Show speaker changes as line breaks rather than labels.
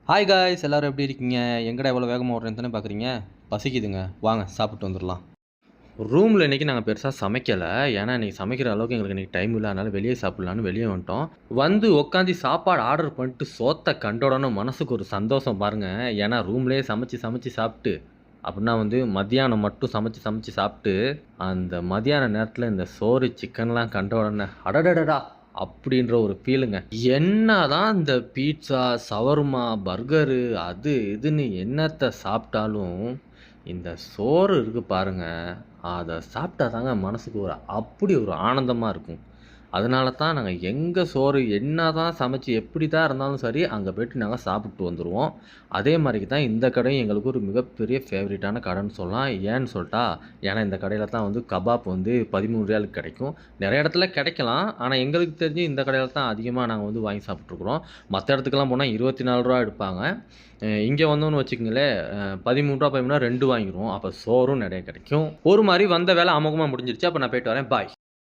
Hi guys, எல்லோரும் எப்படி இருக்கீங்க? எங்கடா எவ்வளோ வேகமாக ஓடுறேன்னு தானே பார்க்குறீங்க? பசிக்குதுங்க, வாங்க சாப்பிட்டு வந்துடலாம். ரூமில் இன்றைக்கி நாங்கள் பெருசாக சமைக்கலை. ஏன்னா இன்றைக்கி சமைக்கிற அளவுக்கு எங்களுக்கு இன்றைக்கி டைம் இல்லை. அதனால் வெளியே சாப்பிட்லான்னு வெளியே வந்துட்டோம். வந்து உட்காந்து சாப்பாடு ஆர்டர் பண்ணிட்டு சோத்தை கண்டோடனே மனசுக்கு ஒரு சந்தோஷம் பாருங்கள். ஏன்னா ரூம்லேயே சமைச்சு சாப்பிட்டு அப்படின்னா மத்தியானம் மட்டும் சமைச்சு சாப்பிட்டு அந்த மத்தியான நேரத்தில் இந்த சோறு சிக்கன்லாம் கண்ட உடனே அடடடடா அப்படின்ற ஒரு ஃபீலுங்க. என்னதான் இந்த பீட்சா, சவர்மா, பர்கரு அது இதுன்னு என்னத்த சாப்பிட்டாலும், இந்த சோறு இருக்கு பாருங்க, அத சாப்பிட்டா தாங்க மனசுக்கு அப்படி ஒரு ஆனந்தமா இருக்கும். அதனால தான் நாங்கள் எங்கே சோறு என்ன தான் சமைச்சு எப்படி தான் இருந்தாலும் சரி, அங்கே போய்ட்டு நாங்கள் சாப்பிட்டு வந்துடுவோம். அதே மாதிரிக்கு தான் இந்த கடையும் எங்களுக்கு ஒரு மிகப்பெரிய ஃபேவரட்டான கடைன்னு சொல்லலாம். ஏன்னு சொல்லிட்டா, ஏன்னா இந்த கடையில் தான் கபாப் 13 கிடைக்கும். நிறைய இடத்துல கிடைக்கலாம். ஆனால் எங்களுக்கு தெரிஞ்சு இந்த கடையில் தான் அதிகமாக நாங்கள் வாங்கி சாப்பிட்ருக்குறோம். மற்ற இடத்துக்குலாம் போனால் ₹24 எடுப்பாங்க. இங்கே வந்தோன்னு வச்சுக்கோங்களேன், ₹13 2 வாங்கிடுவோம். அப்போ சோறும் நிறைய கிடைக்கும். ஒரு மாதிரி வந்த வேலை அமோகமாக முடிஞ்சிருச்சு. அப்போ நான் போய்ட்டு வரேன். பாய்.